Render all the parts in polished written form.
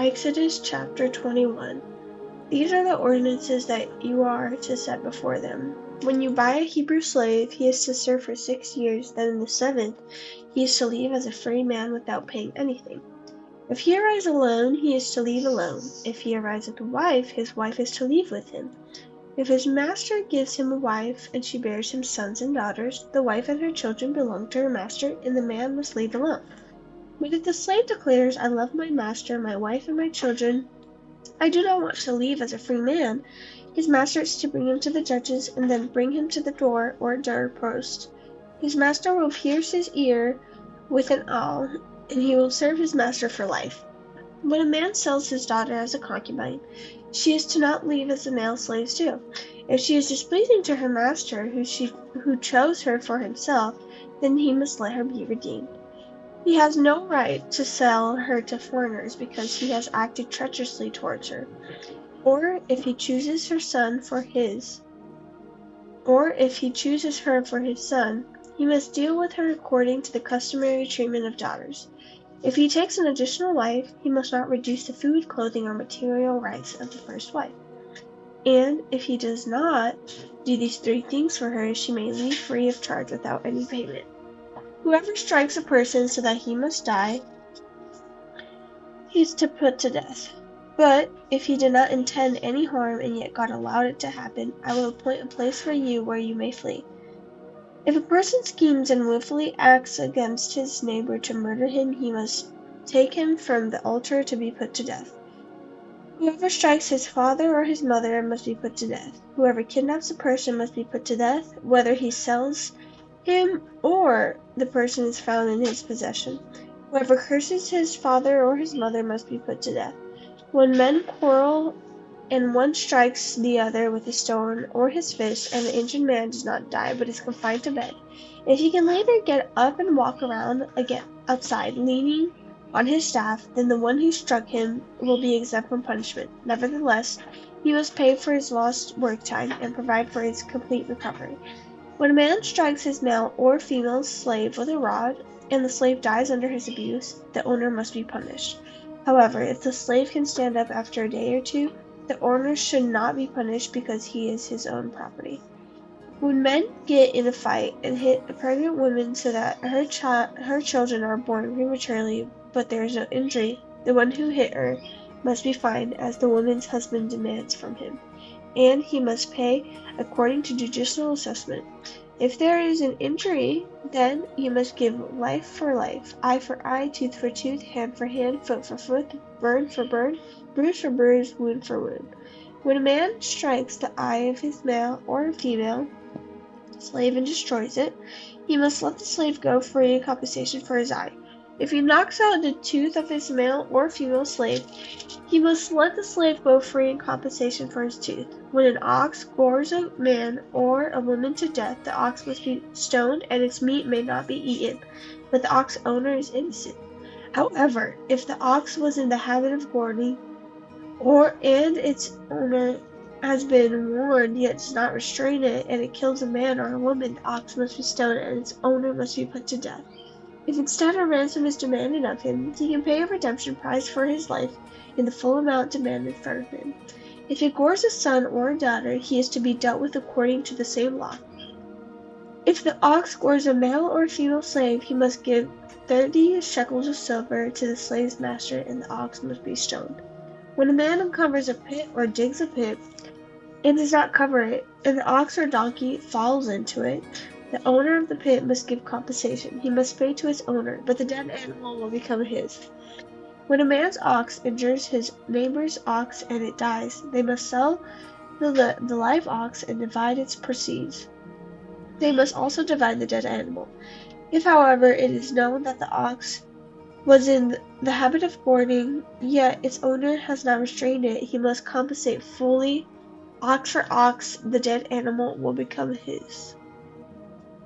Exodus chapter 21. These are the ordinances that you are to set before them. When you buy a Hebrew slave, he is to serve for 6 years, then in the 7th he is to leave as a free man without paying anything. If he arrives alone, he is to leave alone. If he arrives with a wife, his wife is to leave with him. If his master gives him a wife, and she bears him sons and daughters, the wife and her children belong to her master, and the man must leave alone. But if the slave declares, I love my master, my wife, and my children, I do not want to leave as a free man, his master is to bring him to the judges, and then bring him to the door or doorpost. His master will pierce his ear with an awl, and he will serve his master for life. When a man sells his daughter as a concubine, she is to not leave as the male slaves do. If she is displeasing to her master, who chose her for himself, then he must let her be redeemed. He has no right to sell her to foreigners because he has acted treacherously towards her. Or if he chooses her for his son, he must deal with her according to the customary treatment of daughters. If he takes an additional wife, he must not reduce the food, clothing, or material rights of the first wife. And if he does not do these 3 things for her, she may leave free of charge without any payment. Whoever strikes a person so that he must die, he is to put to death. But if he did not intend any harm and yet God allowed it to happen, I will appoint a place for you where you may flee. If a person schemes and willfully acts against his neighbor to murder him, he must take him from the altar to be put to death. Whoever strikes his father or his mother must be put to death. Whoever kidnaps a person must be put to death, whether he sells him or the person is found in his possession. Whoever curses his father or his mother must be put to death. When men quarrel and one strikes the other with a stone or his fist, and the injured man does not die but is confined to bed, if he can later get up and walk around again outside leaning on his staff, then the one who struck him will be exempt from punishment. Nevertheless, he must pay for his lost work time and provide for his complete recovery. When a man strikes his male or female slave with a rod, and the slave dies under his abuse, the owner must be punished. However, if the slave can stand up after a day or 2, the owner should not be punished because he is his own property. When men get in a fight and hit a pregnant woman so that her children are born prematurely but there is no injury, the one who hit her must be fined as the woman's husband demands from him, and he must pay according to judicial assessment. If there is an injury, then he must give life for life, eye for eye, tooth for tooth, hand for hand, foot for foot, burn for burn, bruise for bruise, wound for wound. When a man strikes the eye of his male or female slave and destroys it, he must let the slave go free in compensation for his eye. If he knocks out the tooth of his male or female slave, he must let the slave go free in compensation for his tooth. When an ox gores a man or a woman to death, the ox must be stoned and its meat may not be eaten, but the ox owner is innocent. However, if the ox was in the habit of goring, and its owner has been warned yet does not restrain it, and it kills a man or a woman, the ox must be stoned and its owner must be put to death. If instead a ransom is demanded of him, he can pay a redemption price for his life in the full amount demanded from him. If it gores a son or a daughter, he is to be dealt with according to the same law. If the ox gores a male or female slave, he must give 30 shekels of silver to the slave's master, and the ox must be stoned. When a man uncovers a pit or digs a pit and does not cover it, and the ox or donkey falls into it, the owner of the pit must give compensation. He must pay to his owner, but the dead animal will become his. When a man's ox injures his neighbor's ox and it dies, they must sell the live ox and divide its proceeds. They must also divide the dead animal. If, however, it is known that the ox was in the habit of goring, yet its owner has not restrained it, he must compensate fully. Ox for ox, the dead animal will become his.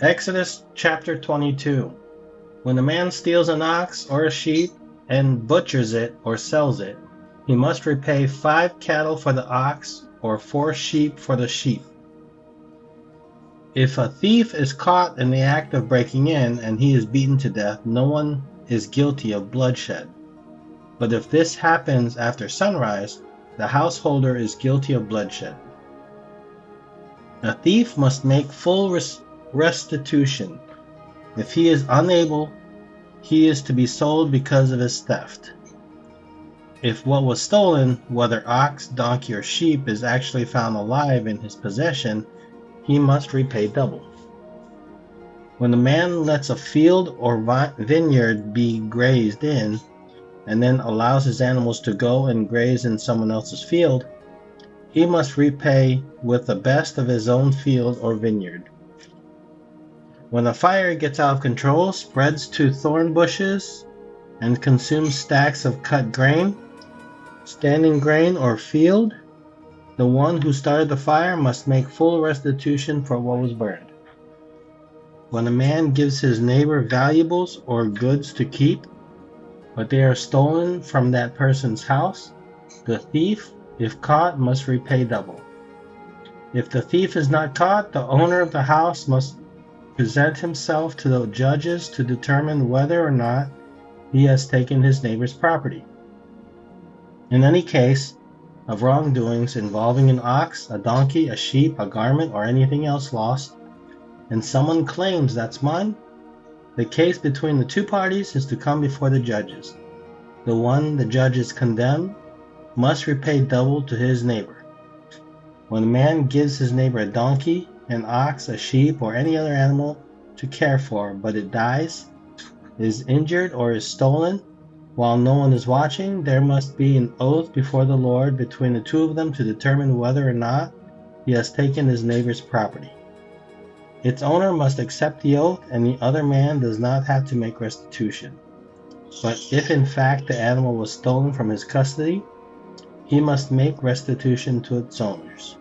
Exodus chapter 22. When a man steals an ox or a sheep and butchers it or sells it, he must repay 5 cattle for the ox or 4 sheep for the sheep. If a thief is caught in the act of breaking in and he is beaten to death, no one is guilty of bloodshed. But if this happens after sunrise, the householder is guilty of bloodshed. A thief must make full restitution. If he is unable, he is to be sold because of his theft. If what was stolen, whether ox, donkey, or sheep, is actually found alive in his possession, he must repay double. When a man lets a field or vineyard be grazed in, and then allows his animals to go and graze in someone else's field, he must repay with the best of his own field or vineyard. When a fire gets out of control, spreads to thorn bushes, and consumes stacks of cut grain, standing grain, or field, the one who started the fire must make full restitution for what was burned. When a man gives his neighbor valuables or goods to keep, but they are stolen from that person's house, the thief, if caught, must repay double. If the thief is not caught, the owner of the house must present himself to the judges to determine whether or not he has taken his neighbor's property. In any case of wrongdoings involving an ox, a donkey, a sheep, a garment, or anything else lost, and someone claims that's mine, the case between the two parties is to come before the judges. The one the judges condemn must repay double to his neighbor. When a man gives his neighbor a donkey, an ox, a sheep, or any other animal to care for, but it dies, is injured, or is stolen, while no one is watching, there must be an oath before the Lord between the two of them to determine whether or not he has taken his neighbor's property. Its owner must accept the oath, and the other man does not have to make restitution. But if in fact the animal was stolen from his custody, he must make restitution to its owners.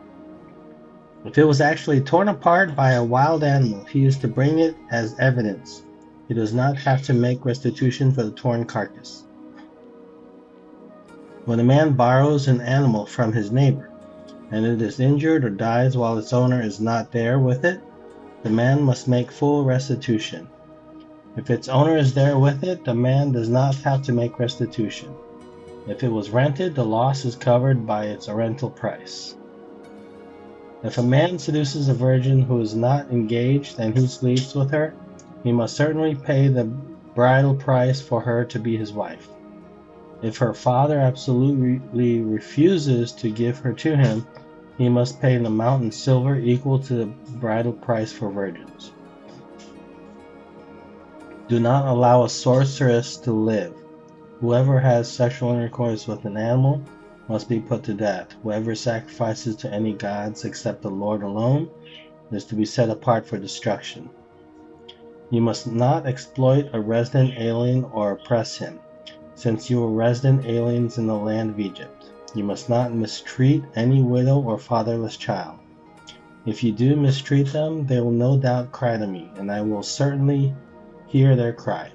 If it was actually torn apart by a wild animal, he is to bring it as evidence. He does not have to make restitution for the torn carcass. When a man borrows an animal from his neighbor, and it is injured or dies while its owner is not there with it, the man must make full restitution. If its owner is there with it, the man does not have to make restitution. If it was rented, the loss is covered by its rental price. If a man seduces a virgin who is not engaged and who sleeps with her, he must certainly pay the bridal price for her to be his wife. If her father absolutely refuses to give her to him, he must pay an amount in silver equal to the bridal price for virgins. Do not allow a sorceress to live. Whoever has sexual intercourse with an animal must be put to death. Whoever sacrifices to any gods except the Lord alone is to be set apart for destruction. You must not exploit a resident alien or oppress him, since you were resident aliens in the land of Egypt. You must not mistreat any widow or fatherless child. If you do mistreat them, they will no doubt cry to me, and I will certainly hear their cry.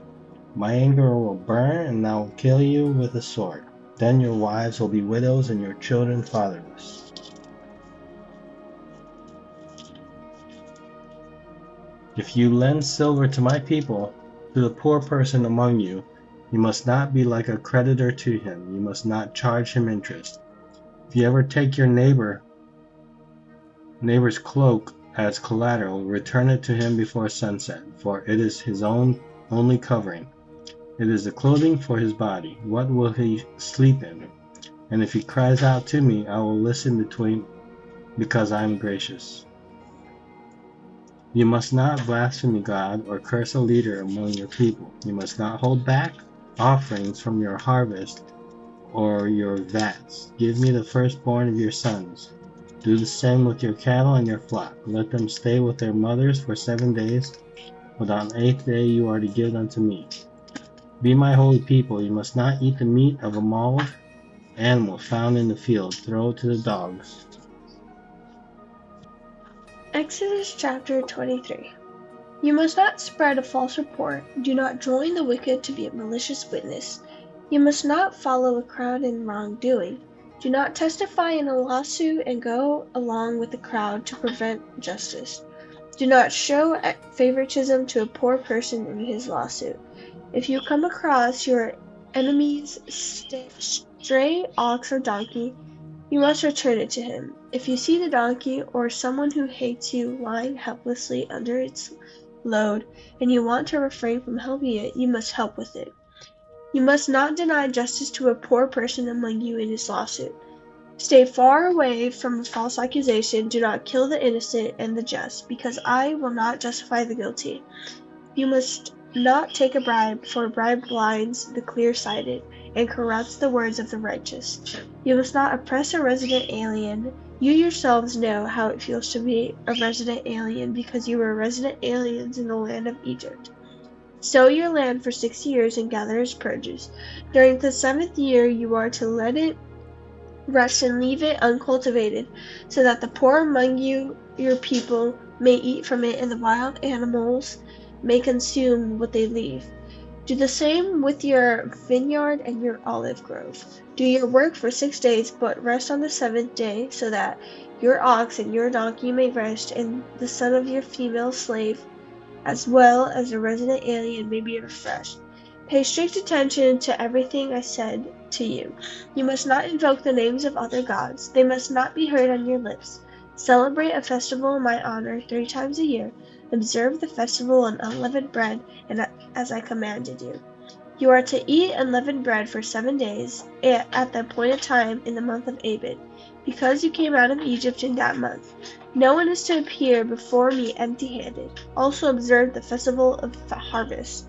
My anger will burn, and I will kill you with a sword. Then your wives will be widows and your children fatherless. If you lend silver to my people, to the poor person among you, you must not be like a creditor to him. You must not charge him interest. If you ever take your neighbor's cloak as collateral, return it to him before sunset, for it is his only covering. It is the clothing for his body. What will he sleep in? And if he cries out to me, I will listen because I am gracious. You must not blaspheme God or curse a leader among your people. You must not hold back offerings from your harvest or your vats. Give me the firstborn of your sons. Do the same with your cattle and your flock. Let them stay with their mothers for 7 days, but on the 8th day you are to give them to me. Be my holy people. You must not eat the meat of a mauled animal found in the field. Throw it to the dogs. Exodus chapter 23. You must not spread a false report. Do not join the wicked to be a malicious witness. You must not follow a crowd in wrongdoing. Do not testify in a lawsuit and go along with the crowd to prevent justice. Do not show favoritism to a poor person in his lawsuit. If you come across your enemy's stray ox or donkey, you must return it to him. If you see the donkey or someone who hates you lying helplessly under its load, and you want to refrain from helping it, you must help with it. You must not deny justice to a poor person among you in his lawsuit. Stay far away from a false accusation. Do not kill the innocent and the just, because I will not justify the guilty. You must not take a bribe, for a bribe blinds the clear-sighted and corrupts the words of the righteous. You must not oppress a resident alien. You yourselves know how it feels to be a resident alien, because you were resident aliens in the land of Egypt. Sow your land for 6 years and gather its produce. During the 7th year you are to let it rest and leave it uncultivated, so that the poor among you, your people, may eat from it, and the wild animals may consume what they leave. Do the same with your vineyard and your olive grove. Do your work for 6 days, but rest on the 7th day, so that your ox and your donkey may rest, and the son of your female slave, as well as a resident alien, may be refreshed. Pay strict attention to everything I said to you. You must not invoke the names of other gods. They must not be heard on your lips. Celebrate a festival in my honor 3 times a year. Observe the festival on unleavened bread, and as I commanded you. You are to eat unleavened bread for 7 days, at the appointed time in the month of Abib, because you came out of Egypt in that month. No one is to appear before me empty-handed. Also observe the festival of harvest,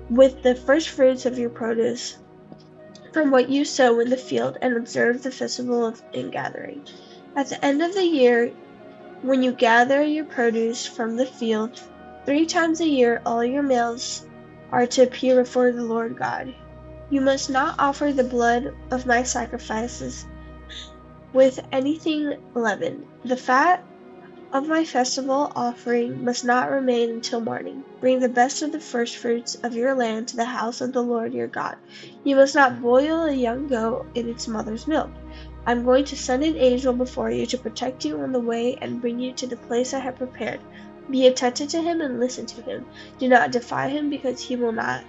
with the first fruits of your produce from what you sow in the field, and observe the festival of ingathering. At the end of the year, when you gather your produce from the field, 3 times a year all your males are to appear before the Lord God. You must not offer the blood of my sacrifices with anything leavened. The fat of my festival offering must not remain until morning. Bring the best of the first fruits of your land to the house of the Lord your God. You must not boil a young goat in its mother's milk. I am going to send an angel before you to protect you on the way and bring you to the place I have prepared. Be attentive to him and listen to him. Do not defy him, because he will not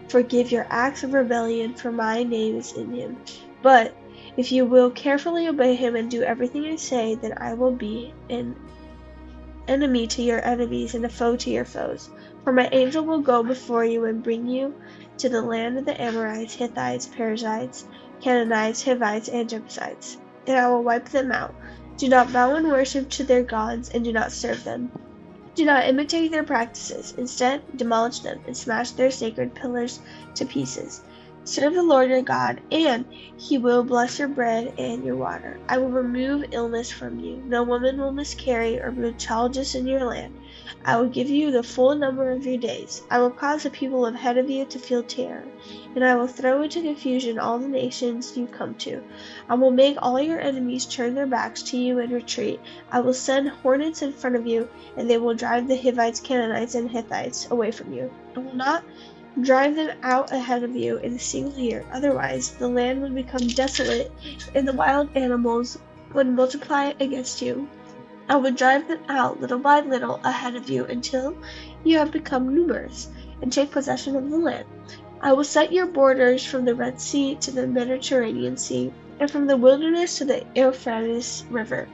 forgive your acts of rebellion, for my name is in him. But if you will carefully obey him and do everything I say, then I will be an enemy to your enemies and a foe to your foes. For my angel will go before you and bring you to the land of the Amorites, Hittites, Perizzites, Canaanites, Hivites, and Jebusites, and I will wipe them out. Do not bow in worship to their gods, and do not serve them. Do not imitate their practices. Instead, demolish them and smash their sacred pillars to pieces. Serve the Lord your God, and he will bless your bread and your water. I will remove illness from you. No woman will miscarry or be childless in your land. I will give you the full number of your days. I will cause the people ahead of you to feel terror, and I will throw into confusion all the nations you come to. I will make all your enemies turn their backs to you and retreat. I will send hornets in front of you, and they will drive the Hivites, Canaanites, and Hittites away from you. I will not drive them out ahead of you in a single year. Otherwise, the land would become desolate, and the wild animals would multiply against you. I would drive them out little by little ahead of you until you have become numerous and take possession of the land. I will set your borders from the Red Sea to the Mediterranean Sea, and from the wilderness to the Euphrates River.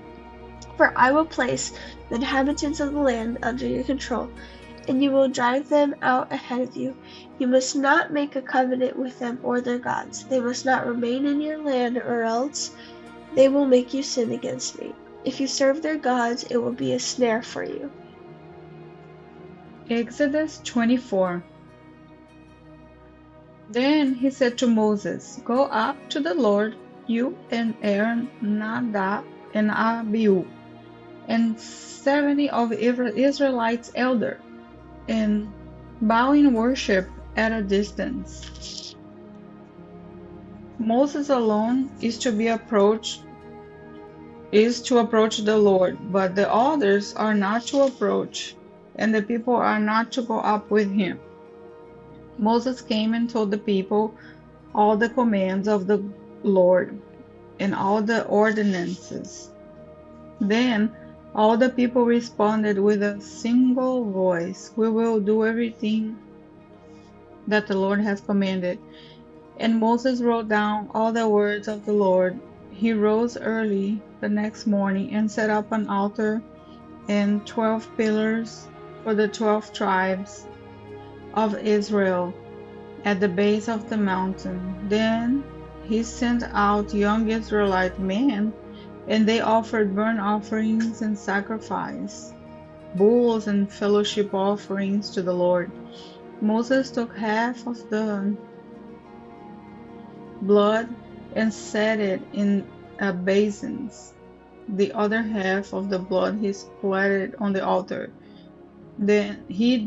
For I will place the inhabitants of the land under your control, and you will drive them out ahead of you. You must not make a covenant with them or their gods. They must not remain in your land, or else they will make you sin against me. If you serve their gods, it will be a snare for you. Exodus 24. Then he said to Moses, Go up to the Lord, you and Aaron, Nadab and Abihu, and 70 of Israelites' elders, and bow in worship at a distance. Moses alone is to approach the Lord, but the others are not to approach, and the people are not to go up with him. Moses came and told the people all the commands of the Lord and all the ordinances. Then all the people responded with a single voice, We will do everything that the Lord has commanded. And Moses wrote down all the words of the Lord. He rose early the next morning and set up an altar and 12 pillars for the 12 tribes of Israel at the base of the mountain. Then he sent out young Israelite men, and they offered burnt offerings and sacrifice, bulls and fellowship offerings to the Lord. Moses took half of the blood and set it in basins. The other half of the blood he splattered on the altar. Then he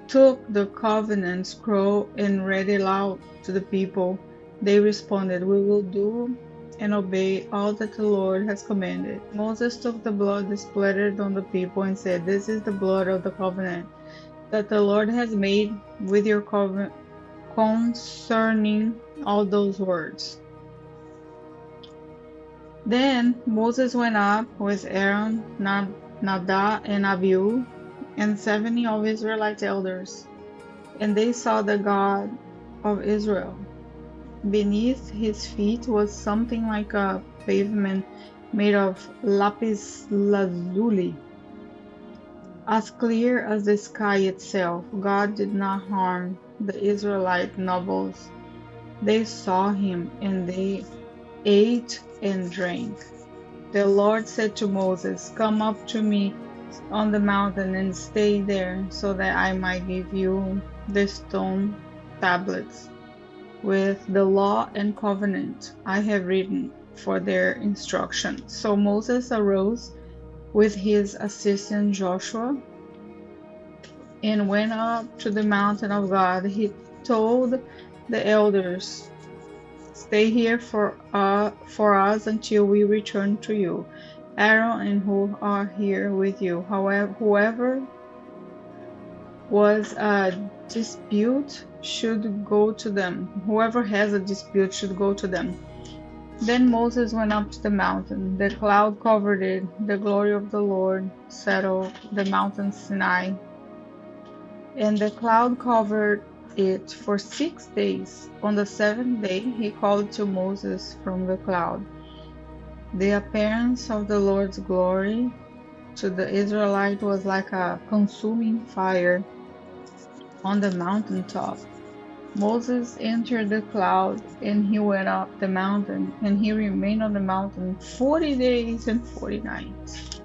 took the covenant scroll and read it aloud to the people. They responded, "We will do and obey all that the Lord has commanded." Moses took the blood splattered on the people and said, "This is the blood of the covenant that the Lord has made with your covenant concerning all those words." Then Moses went up with Aaron, Nadab, and Abihu, and 70 of Israelite elders, and they saw the God of Israel. Beneath his feet was something like a pavement made of lapis lazuli, as clear as the sky itself. God did not harm the Israelite nobles. They saw him, and they ate and drank. The Lord said to Moses, "Come up to me on the mountain and stay there, so that I might give you the stone tablets with the law and covenant I have written for their instruction." So Moses arose with his assistant Joshua and went up to the mountain of God. He told the elders, "Stay here for us until we return to you. Aaron and who are here with you, whoever was a dispute should go to them. Whoever has a dispute should go to them." Then Moses went up to the mountain. The cloud covered it. The glory of the Lord settled the mountain Sinai. And the cloud covered it for 6 days. On the 7th day, he called to Moses from the cloud. The appearance of the Lord's glory to the Israelite was like a consuming fire on the mountaintop. Moses entered the cloud, and he went up the mountain, and he remained on the mountain 40 days and 40 nights.